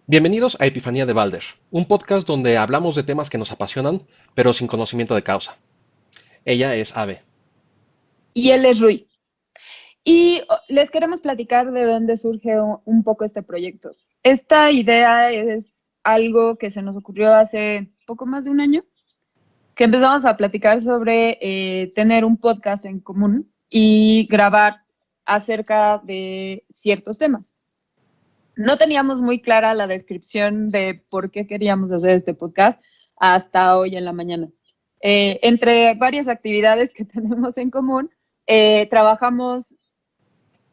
Bienvenidos a Epifanía de Balder, un podcast donde hablamos de temas que nos apasionan, pero sin conocimiento de causa. Ella es Ave. Y él es Rui. Y les queremos platicar de dónde surge un poco este proyecto. Esta idea es algo que se nos ocurrió hace poco más de un año, que empezamos a platicar sobre tener un podcast en común y grabar acerca de ciertos temas. No teníamos muy clara la descripción de por qué queríamos hacer este podcast hasta hoy en la mañana. Entre varias actividades que tenemos en común, trabajamos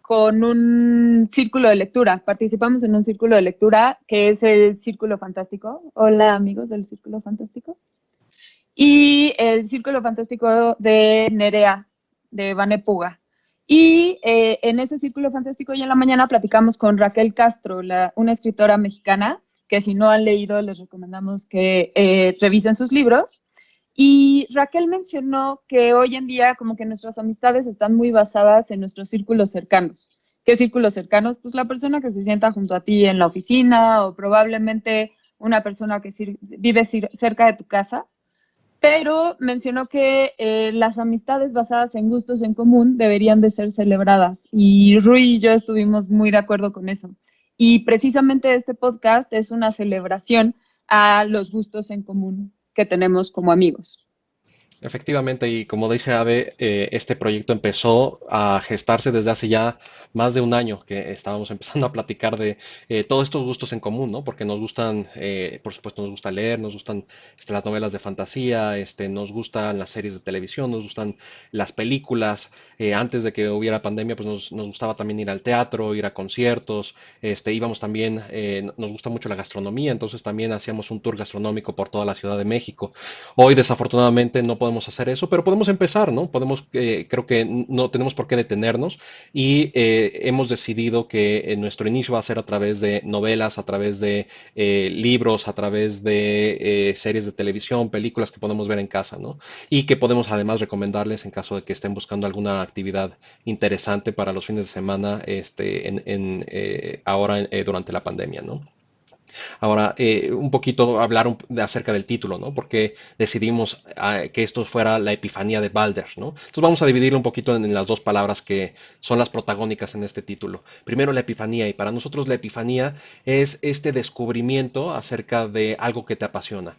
con un círculo de lectura. Participamos en un círculo de lectura que es el Círculo Fantástico. Hola amigos del Círculo Fantástico. Y el Círculo Fantástico de Nerea, de Vane Puga. Y en ese Círculo Fantástico hoy en la mañana platicamos con Raquel Castro, una escritora mexicana, que si no han leído les recomendamos que revisen sus libros. Y Raquel mencionó que hoy en día como que nuestras amistades están muy basadas en nuestros círculos cercanos. ¿Qué círculos cercanos? Pues la persona que se sienta junto a ti en la oficina o probablemente una persona que vive cerca de tu casa, pero mencionó que las amistades basadas en gustos en común deberían de ser celebradas y Rui y yo estuvimos muy de acuerdo con eso. Y precisamente este podcast es una celebración a los gustos en común que tenemos como amigos. Efectivamente, y como dice Ave, este proyecto empezó a gestarse desde hace ya más de un año que estábamos empezando a platicar de todos estos gustos en común, ¿no? Porque nos gustan, por supuesto, nos gusta leer, nos gustan las novelas de fantasía, nos gustan las series de televisión, nos gustan las películas. Antes de que hubiera pandemia, pues nos gustaba también ir al teatro, ir a conciertos, íbamos también, nos gusta mucho la gastronomía, entonces también hacíamos un tour gastronómico por toda la Ciudad de México. Hoy desafortunadamente no podemos hacer eso, pero podemos empezar, ¿no? Podemos, creo que no tenemos por qué detenernos y hemos decidido que nuestro inicio va a ser a través de novelas, a través de libros, a través de series de televisión, películas que podemos ver en casa, ¿no? Y que podemos además recomendarles en caso de que estén buscando alguna actividad interesante para los fines de semana, ahora durante la pandemia, ¿no? Ahora, un poquito hablar acerca del título, ¿no? Porque decidimos que esto fuera la epifanía de Balder, ¿no? Entonces vamos a dividirlo un poquito en las dos palabras que son las protagónicas en este título. Primero la epifanía, y para nosotros la epifanía es este descubrimiento acerca de algo que te apasiona.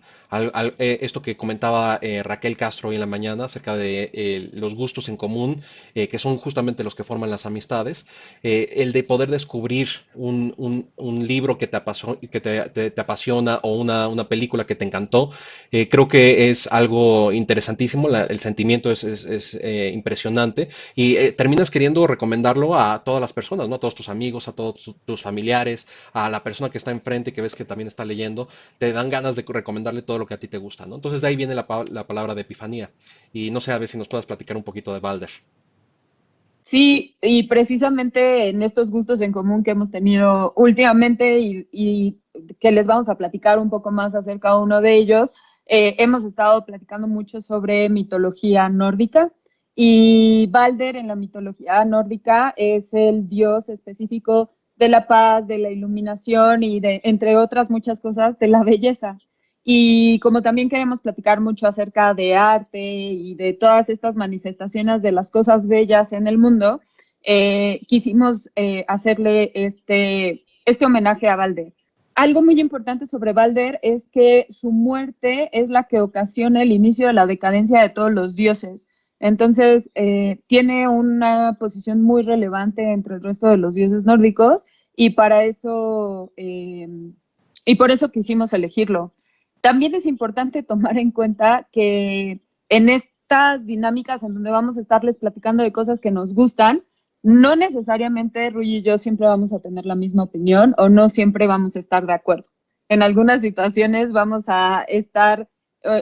Esto que comentaba Raquel Castro hoy en la mañana acerca de los gustos en común, que son justamente los que forman las amistades, el de poder descubrir un libro que te apasiona o una película que te encantó, creo que es algo interesantísimo, el sentimiento es impresionante y terminas queriendo recomendarlo a todas las personas, ¿no? A todos tus amigos, a todos tus familiares, a la persona que está enfrente y que ves que también está leyendo, te dan ganas de recomendarle todo lo que a ti te gusta, ¿no? Entonces de ahí viene la palabra de epifanía y no sé, a ver si nos puedas platicar un poquito de Balder. Sí, y precisamente en estos gustos en común que hemos tenido últimamente y que les vamos a platicar un poco más acerca de uno de ellos, hemos estado platicando mucho sobre mitología nórdica y Balder en la mitología nórdica es el dios específico de la paz, de la iluminación y de, entre otras muchas cosas, de la belleza. Y como también queremos platicar mucho acerca de arte y de todas estas manifestaciones de las cosas bellas en el mundo, quisimos hacerle este homenaje a Balder. Algo muy importante sobre Balder es que su muerte es la que ocasiona el inicio de la decadencia de todos los dioses. Entonces, tiene una posición muy relevante entre el resto de los dioses nórdicos y y por eso quisimos elegirlo. También es importante tomar en cuenta que en estas dinámicas en donde vamos a estarles platicando de cosas que nos gustan, no necesariamente Rui y yo siempre vamos a tener la misma opinión o no siempre vamos a estar de acuerdo. En algunas situaciones vamos a estar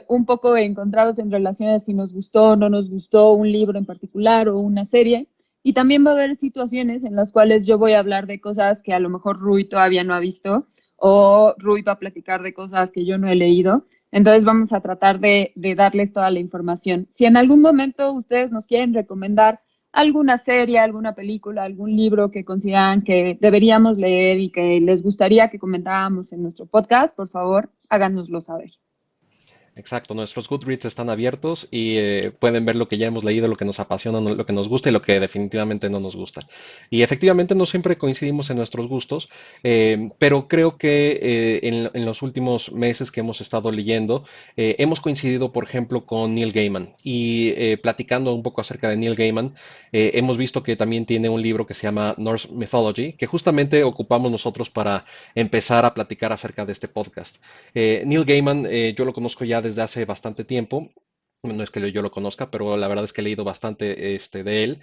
un poco encontrados en relación a si nos gustó o no nos gustó un libro en particular o una serie. Y también va a haber situaciones en las cuales yo voy a hablar de cosas que a lo mejor Rui todavía no ha visto o Rui va a platicar de cosas que yo no he leído. Entonces vamos a tratar de darles toda la información. Si en algún momento ustedes nos quieren recomendar alguna serie, alguna película, algún libro que consideran que deberíamos leer y que les gustaría que comentáramos en nuestro podcast, por favor, háganoslo saber. Exacto, nuestros Goodreads están abiertos y pueden ver lo que ya hemos leído, lo que nos apasiona, lo que nos gusta y lo que definitivamente no nos gusta. Y efectivamente no siempre coincidimos en nuestros gustos, pero creo que en los últimos meses que hemos estado leyendo, hemos coincidido, por ejemplo, con Neil Gaiman. Y platicando un poco acerca de Neil Gaiman, hemos visto que también tiene un libro que se llama Norse Mythology, que justamente ocupamos nosotros para empezar a platicar acerca de este podcast. Neil Gaiman, yo lo conozco ya desde hace bastante tiempo. No es que yo lo conozca, pero la verdad es que he leído bastante de él.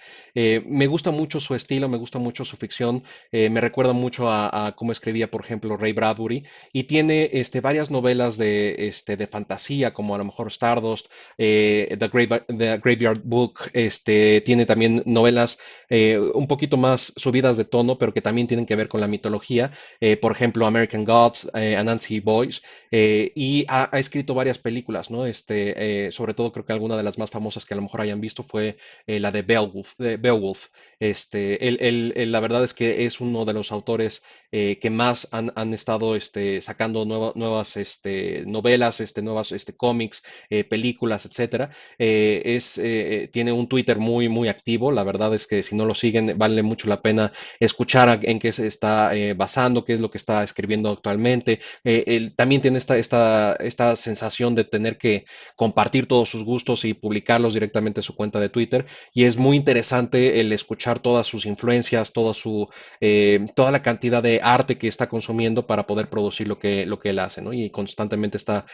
Me gusta mucho su estilo, me gusta mucho su ficción, me recuerda mucho a cómo escribía, por ejemplo, Ray Bradbury, y tiene varias novelas de fantasía, como a lo mejor Stardust, The Graveyard Book, tiene también novelas un poquito más subidas de tono, pero que también tienen que ver con la mitología, por ejemplo, American Gods, Anansi Boys, y ha escrito varias películas, ¿no? Sobre todo creo que alguna de las más famosas que a lo mejor hayan visto fue la de Beowulf. Beowulf. La verdad es que es uno de los autores que más han estado sacando nuevas novelas, nuevas cómics, películas, etcétera. Tiene un Twitter muy, muy activo. La verdad es que si no lo siguen, vale mucho la pena escuchar en qué se está basando, qué es lo que está escribiendo actualmente. Él también tiene esta sensación de tener que compartir todos sus gustos y publicarlos directamente en su cuenta de Twitter. Y es muy interesante el escuchar todas sus influencias, toda la cantidad de arte que está consumiendo para poder producir lo que él hace, ¿no? Y constantemente está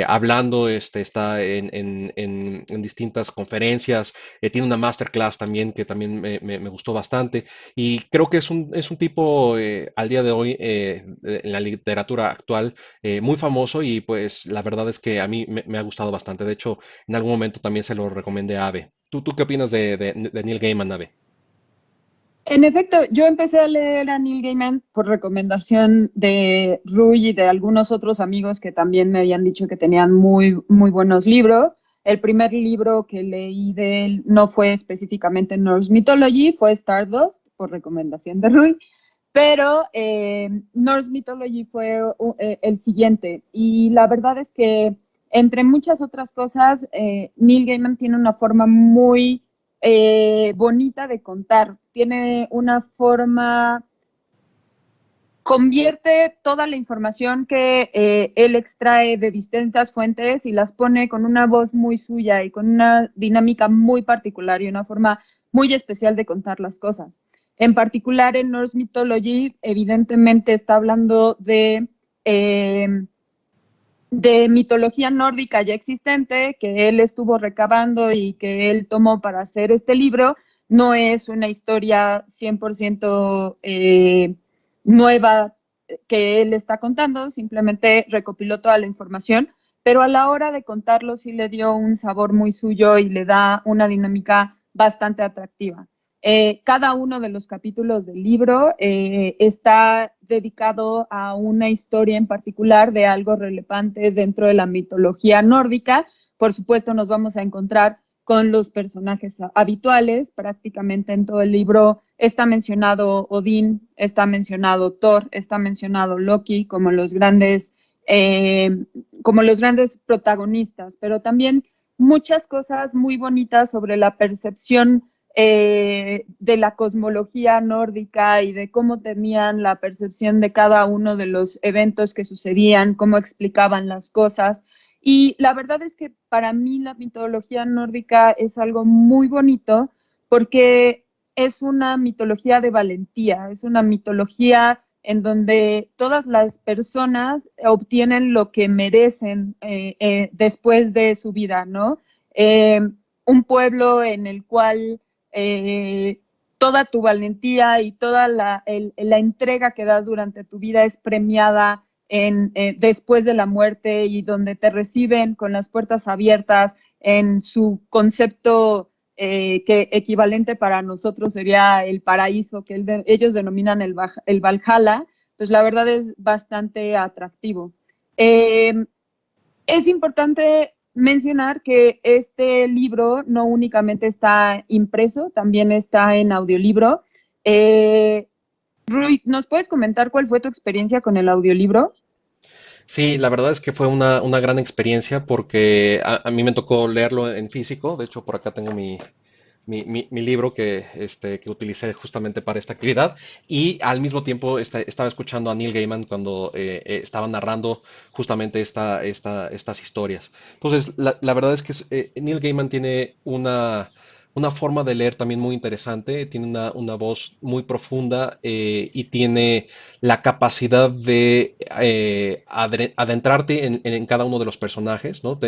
hablando, está en distintas conferencias, tiene una masterclass también que también me gustó bastante. Y creo que es un tipo al día de hoy en la literatura actual muy famoso y pues la verdad es que a mí me ha gustado bastante. De hecho, en algún momento también se lo recomendé a Ave. ¿Tú qué opinas de Neil Gaiman, Ave? En efecto, yo empecé a leer a Neil Gaiman por recomendación de Rui y de algunos otros amigos que también me habían dicho que tenían muy, muy buenos libros. El primer libro que leí de él no fue específicamente Norse Mythology, fue Stardust, por recomendación de Rui, pero Norse Mythology fue el siguiente. Y la verdad es que, entre muchas otras cosas, Neil Gaiman tiene una forma muy bonita de contar. Tiene una forma, convierte toda la información que él extrae de distintas fuentes y las pone con una voz muy suya y con una dinámica muy particular y una forma muy especial de contar las cosas. En particular, en Norse Mythology, evidentemente está hablando de mitología nórdica ya existente, que él estuvo recabando y que él tomó para hacer este libro. No es una historia 100% nueva que él está contando, simplemente recopiló toda la información, pero a la hora de contarlo sí le dio un sabor muy suyo y le da una dinámica bastante atractiva. Cada uno de los capítulos del libro está dedicado a una historia en particular de algo relevante dentro de la mitología nórdica. Por supuesto, nos vamos a encontrar con los personajes habituales. Prácticamente en todo el libro está mencionado Odín, está mencionado Thor, está mencionado Loki como los grandes protagonistas, pero también muchas cosas muy bonitas sobre la percepción de la cosmología nórdica y de cómo tenían la percepción de cada uno de los eventos que sucedían, cómo explicaban las cosas. Y la verdad es que para mí la mitología nórdica es algo muy bonito porque es una mitología de valentía, es una mitología en donde todas las personas obtienen lo que merecen después de su vida, ¿no? Un pueblo en el cual toda tu valentía y toda la entrega que das durante tu vida es premiada después de la muerte y donde te reciben con las puertas abiertas en su concepto que equivalente para nosotros sería el paraíso, que ellos denominan el Valhalla, pues la verdad es bastante atractivo. Es importante mencionar que este libro no únicamente está impreso, también está en audiolibro. Eh, Rui, ¿nos puedes comentar cuál fue tu experiencia con el audiolibro? Sí, la verdad es que fue una gran experiencia porque a mí me tocó leerlo en físico. De hecho, por acá tengo mi libro que utilicé justamente para esta actividad. Y al mismo tiempo estaba escuchando a Neil Gaiman cuando estaba narrando justamente estas historias. Entonces, la verdad es que Neil Gaiman tiene una forma de leer también muy interesante, tiene una voz muy profunda y tiene la capacidad de adentrarte en cada uno de los personajes, ¿no?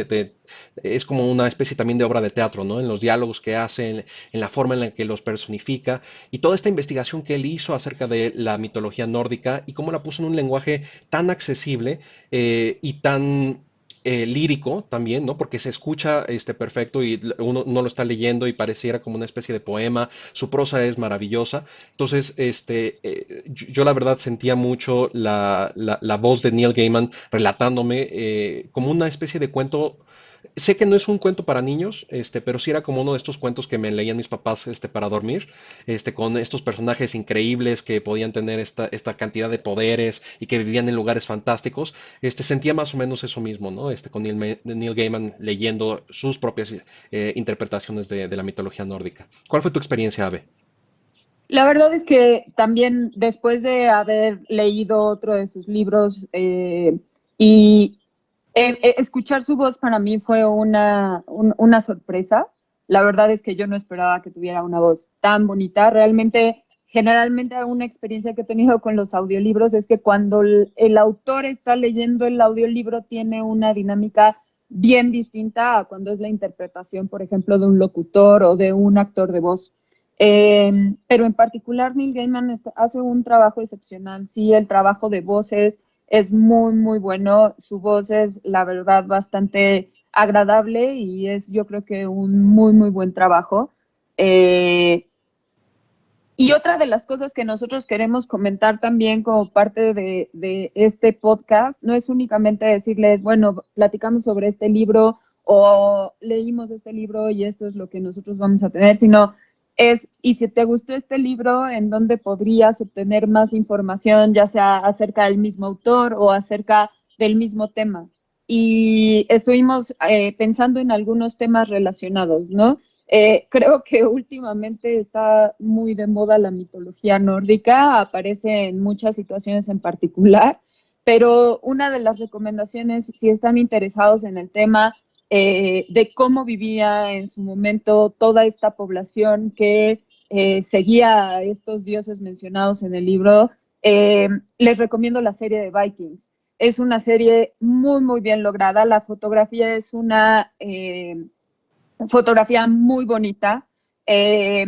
Es como una especie también de obra de teatro, ¿no? En los diálogos que hace, en la forma en la que los personifica y toda esta investigación que él hizo acerca de la mitología nórdica y cómo la puso en un lenguaje tan accesible y tan lírico también, ¿no? Porque se escucha perfecto y uno lo está leyendo y pareciera como una especie de poema. Su prosa es maravillosa. Entonces, yo la verdad sentía mucho la voz de Neil Gaiman relatándome como una especie de cuento. Sé que no es un cuento para niños, pero sí era como uno de estos cuentos que me leían mis papás, para dormir, con estos personajes increíbles que podían tener esta cantidad de poderes y que vivían en lugares fantásticos. Sentía más o menos eso mismo, ¿no? Con Neil Gaiman leyendo sus propias interpretaciones de la mitología nórdica. ¿Cuál fue tu experiencia, Ave? La verdad es que también después de haber leído otro de sus libros y escuchar su voz para mí fue una sorpresa. La verdad es que yo no esperaba que tuviera una voz tan bonita. Realmente, generalmente una experiencia que he tenido con los audiolibros es que cuando el autor está leyendo el audiolibro tiene una dinámica bien distinta a cuando es la interpretación, por ejemplo, de un locutor o de un actor de voz. Pero en particular Neil Gaiman hace un trabajo excepcional. Sí, el trabajo de voces es muy, muy bueno. Su voz es, la verdad, bastante agradable y es, yo creo que un muy, muy buen trabajo. Eh, y otra de las cosas que nosotros queremos comentar también como parte de este podcast no es únicamente decirles, bueno, platicamos sobre este libro o leímos este libro y esto es lo que nosotros vamos a tener, sino es, y si te gustó este libro, ¿en dónde podrías obtener más información, ya sea acerca del mismo autor o acerca del mismo tema? Y estuvimos pensando en algunos temas relacionados, ¿no? Creo que últimamente está muy de moda la mitología nórdica, aparece en muchas situaciones en particular, pero una de las recomendaciones, si están interesados en el tema de cómo vivía en su momento toda esta población que seguía a estos dioses mencionados en el libro, eh, les recomiendo la serie de Vikings. Es una serie muy, muy bien lograda. La fotografía es una fotografía muy bonita. Eh,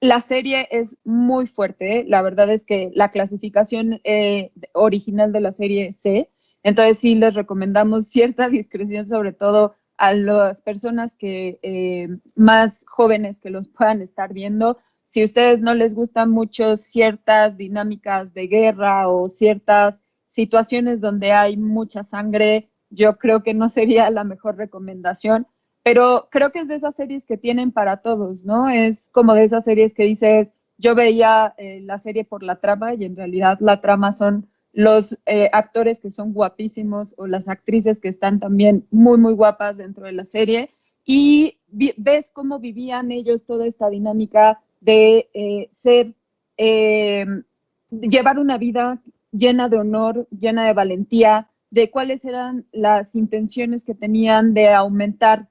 la serie es muy fuerte. La verdad es que la clasificación original de la serie es C. Entonces sí les recomendamos cierta discreción, sobre todo a las personas que más jóvenes que los puedan estar viendo. Si a ustedes no les gustan mucho ciertas dinámicas de guerra o ciertas situaciones donde hay mucha sangre, yo creo que no sería la mejor recomendación, pero creo que es de esas series que tienen para todos, ¿no? Es como de esas series que dices, yo veía la serie por la trama y en realidad la trama son los actores que son guapísimos o las actrices que están también muy, muy guapas dentro de la serie y ves cómo vivían ellos toda esta dinámica de eh, llevar una vida llena de honor, llena de valentía, de cuáles eran las intenciones que tenían de aumentar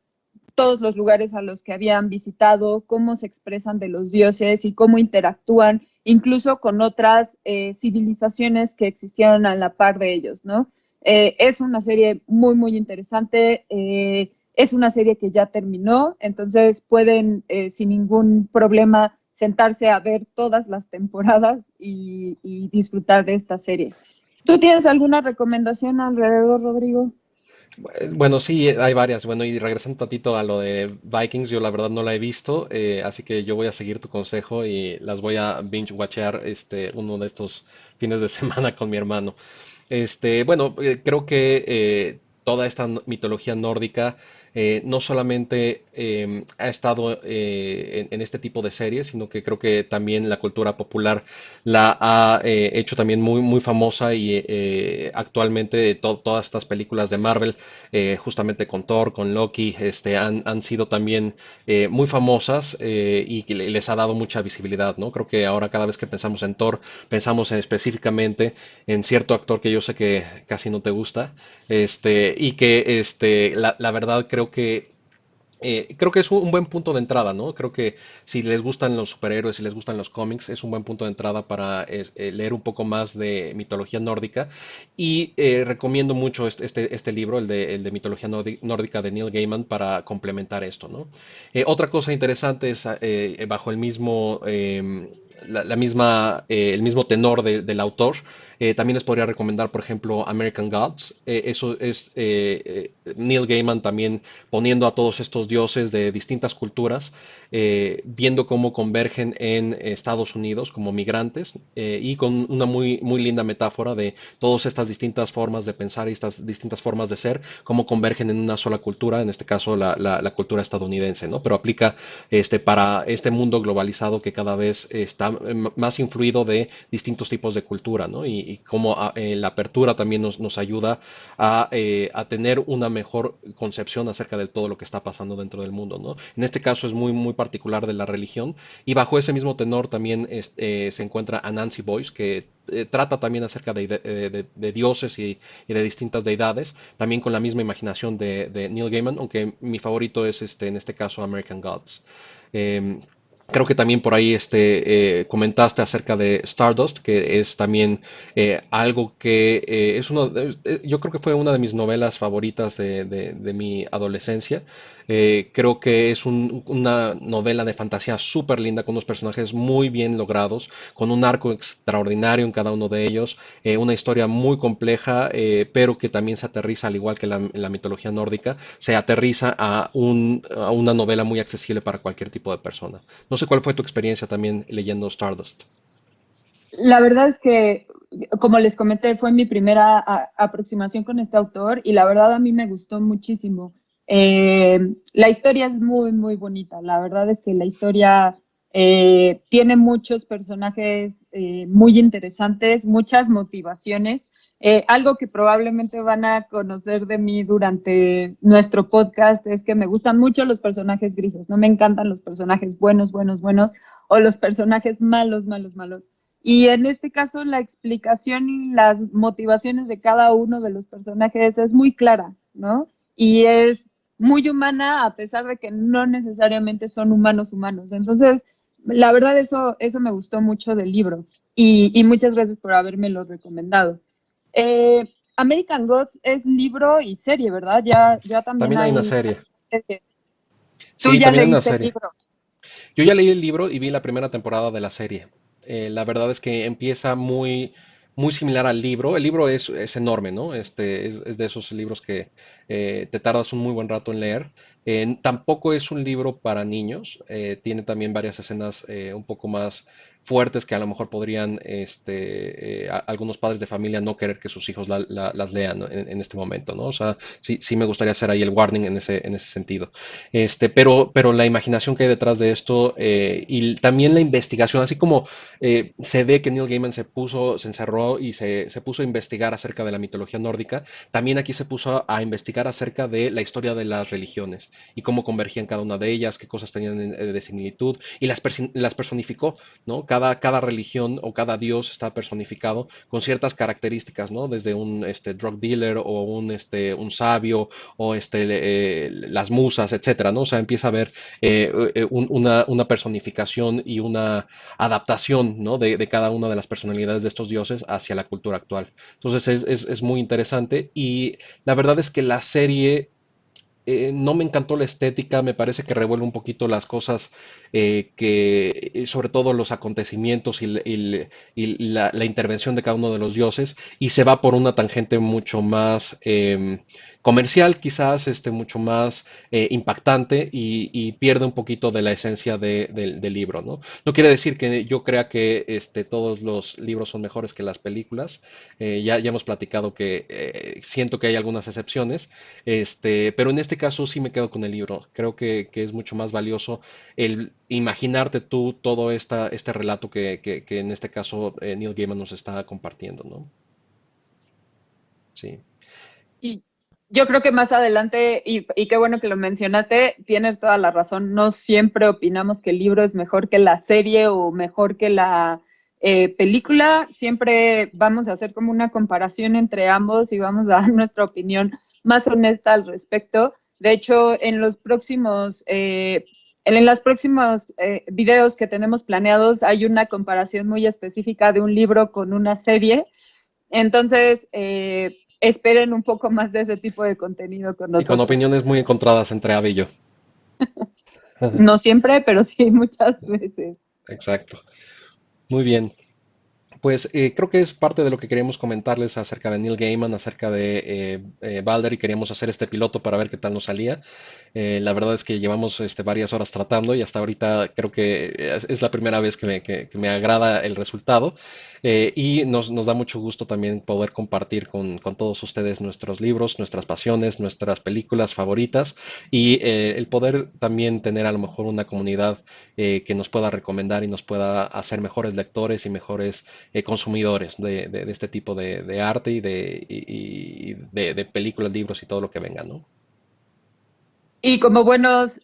todos los lugares a los que habían visitado, cómo se expresan de los dioses y cómo interactúan incluso con otras civilizaciones que existieron a la par de ellos, ¿no? Es una serie muy, muy interesante. Es una serie que ya terminó, entonces pueden sin ningún problema sentarse a ver todas las temporadas y disfrutar de esta serie. ¿Tú tienes alguna recomendación alrededor, Rodrigo? Bueno, sí, hay varias. Bueno, y regresando un tantito a lo de Vikings, yo la verdad no la he visto, así que yo voy a seguir tu consejo y las voy a binge watchear uno de estos fines de semana con mi hermano. Bueno, creo que toda esta mitología nórdica no solamente ha estado en este tipo de series, sino que creo que también la cultura popular la ha hecho también muy, muy famosa y actualmente todas estas películas de Marvel, justamente con Thor, con Loki, han sido también muy famosas y que les ha dado mucha visibilidad, ¿no? Creo que ahora cada vez que pensamos en Thor, pensamos específicamente en cierto actor que yo sé que casi no te gusta, y que la verdad creo que es un buen punto de entrada, ¿no? Creo que si les gustan los superhéroes, si les gustan los cómics, es un buen punto de entrada para leer un poco más de mitología nórdica. Y recomiendo mucho este libro, el de mitología nórdica de Neil Gaiman, para complementar esto, ¿no? Otra cosa interesante es bajo el mismo, la misma, el mismo tenor del autor. También les podría recomendar, por ejemplo, American Gods. Eso es Neil Gaiman también poniendo a todos estos dioses de distintas culturas, viendo cómo convergen en Estados Unidos como migrantes y con una muy, muy linda metáfora de todas estas distintas formas de pensar y estas distintas formas de ser, cómo convergen en una sola cultura, en este caso la cultura estadounidense, ¿no? Pero aplica para este mundo globalizado que cada vez está más influido de distintos tipos de cultura, ¿no? Y cómo la apertura también nos ayuda a tener una mejor concepción acerca de todo lo que está pasando dentro del mundo, ¿no? En este caso es muy, muy particular de la religión y bajo ese mismo tenor también se encuentra Anansi Boyce, que trata también acerca de dioses y de distintas deidades, también con la misma imaginación de Neil Gaiman, aunque mi favorito es en este caso American Gods. Eh, Creo que también por ahí comentaste acerca de Stardust, que es también algo que yo creo que fue una de mis novelas favoritas de mi adolescencia. Creo que es una novela de fantasía súper linda, con unos personajes muy bien logrados, con un arco extraordinario en cada uno de ellos, una historia muy compleja, pero que también se aterriza, al igual que la mitología nórdica, se aterriza a una novela muy accesible para cualquier tipo de persona. No sé cuál fue tu experiencia también leyendo Stardust. La verdad es que, como les comenté, fue mi primera aproximación con este autor y la verdad a mí me gustó muchísimo. La historia es muy, muy bonita. La verdad es que la historia tiene muchos personajes muy interesantes, muchas motivaciones. Algo que probablemente van a conocer de mí durante nuestro podcast es que me gustan mucho los personajes grises. No me encantan los personajes buenos, buenos, buenos o los personajes malos, malos, malos. Y en este caso la explicación y las motivaciones de cada uno de los personajes es muy clara, ¿no? Y es muy humana a pesar de que no necesariamente son humanos humanos. Entonces, la verdad eso me gustó mucho del libro y muchas gracias por habérmelo recomendado. American Gods es libro y serie, ¿verdad? Ya también También hay una hay serie. serie. Tú Sí, ya también hay una leíste el serie. libro. Yo ya leí el libro y vi la primera temporada de la serie. La verdad es que empieza muy, muy similar al libro. El libro es enorme, ¿no? Es de esos libros que te tardas un muy buen rato en leer. Tampoco es un libro para niños. Tiene también varias escenas un poco más fuertes que a lo mejor podrían algunos padres de familia no querer que sus hijos las lean, ¿no? En este momento, ¿no? O sea, sí, sí me gustaría hacer ahí el warning en ese sentido. Pero la imaginación que hay detrás de esto y también la investigación, así como se ve que Neil Gaiman se encerró y se puso a investigar acerca de la mitología nórdica, también aquí se puso a investigar acerca de la historia de las religiones y cómo convergían cada una de ellas, qué cosas tenían de similitud y las personificó, ¿no? Cada religión o cada dios está personificado con ciertas características, ¿no? Desde un drug dealer o un sabio o las musas, etcétera, ¿no? O sea, empieza a haber una personificación y una adaptación, ¿no? De cada una de las personalidades de estos dioses hacia la cultura actual. Entonces es muy interesante y la verdad es que la serie no me encantó la estética, me parece que revuelve un poquito las cosas, sobre todo los acontecimientos y la intervención de cada uno de los dioses, y se va por una tangente mucho más comercial, quizás, mucho más impactante, y pierde un poquito de la esencia del libro, ¿no? No quiere decir que yo crea que todos los libros son mejores que las películas, ya hemos platicado que siento que hay algunas excepciones, pero en este caso sí me quedo con el libro. Creo que es mucho más valioso el imaginarte tú todo este relato que en este caso Neil Gaiman nos está compartiendo, ¿no? Sí. Y yo creo que más adelante, y qué bueno que lo mencionaste, tienes toda la razón, no siempre opinamos que el libro es mejor que la serie o mejor que la película, siempre vamos a hacer como una comparación entre ambos y vamos a dar nuestra opinión más honesta al respecto. De hecho, en los próximos videos que tenemos planeados hay una comparación muy específica de un libro con una serie. Entonces, esperen un poco más de ese tipo de contenido con Y con nosotros. opiniones muy encontradas entre Ave y yo. No siempre, pero sí muchas veces. Exacto. Muy bien. Pues creo que es parte de lo que queríamos comentarles acerca de Neil Gaiman, acerca de Balder, y queríamos hacer este piloto para ver qué tal nos salía. La verdad es que llevamos varias horas tratando y hasta ahorita creo que es la primera vez que me agrada el resultado. Y nos da mucho gusto también poder compartir con todos ustedes nuestros libros, nuestras pasiones, nuestras películas favoritas y el poder también tener a lo mejor una comunidad que nos pueda recomendar y nos pueda hacer mejores lectores y mejores consumidores de este tipo de arte y de películas, libros y todo lo que venga, ¿no? Y como buenos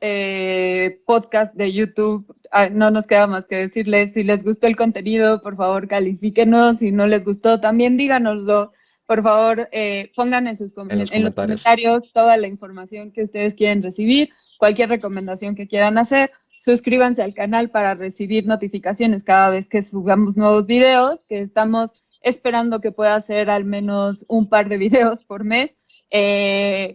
podcasts de YouTube, no nos queda más que decirles, si les gustó el contenido, por favor califíquenos, si no les gustó, también díganoslo. Por favor, pongan En los en los comentarios. comentarios toda la información que ustedes quieren recibir, cualquier recomendación que quieran hacer. Suscríbanse al canal para recibir notificaciones cada vez que subamos nuevos videos, que estamos esperando que pueda ser al menos un par de videos por mes.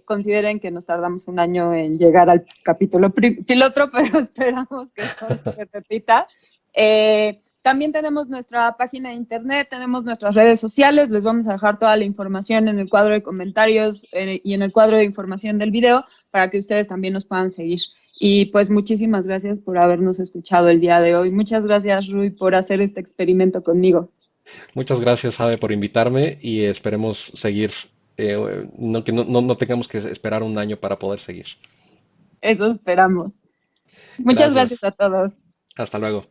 Consideren que nos tardamos un año en llegar al capítulo piloto, pero esperamos que esto no se repita. También tenemos nuestra página de internet, tenemos nuestras redes sociales, les vamos a dejar toda la información en el cuadro de comentarios y en el cuadro de información del video para que ustedes también nos puedan seguir. Y pues muchísimas gracias por habernos escuchado el día de hoy. Muchas gracias, Rui, por hacer este experimento conmigo. Muchas gracias, Ave, por invitarme y esperemos seguir, que no tengamos que esperar un año para poder seguir. Eso esperamos. Muchas gracias Gracias. a todos. Hasta luego.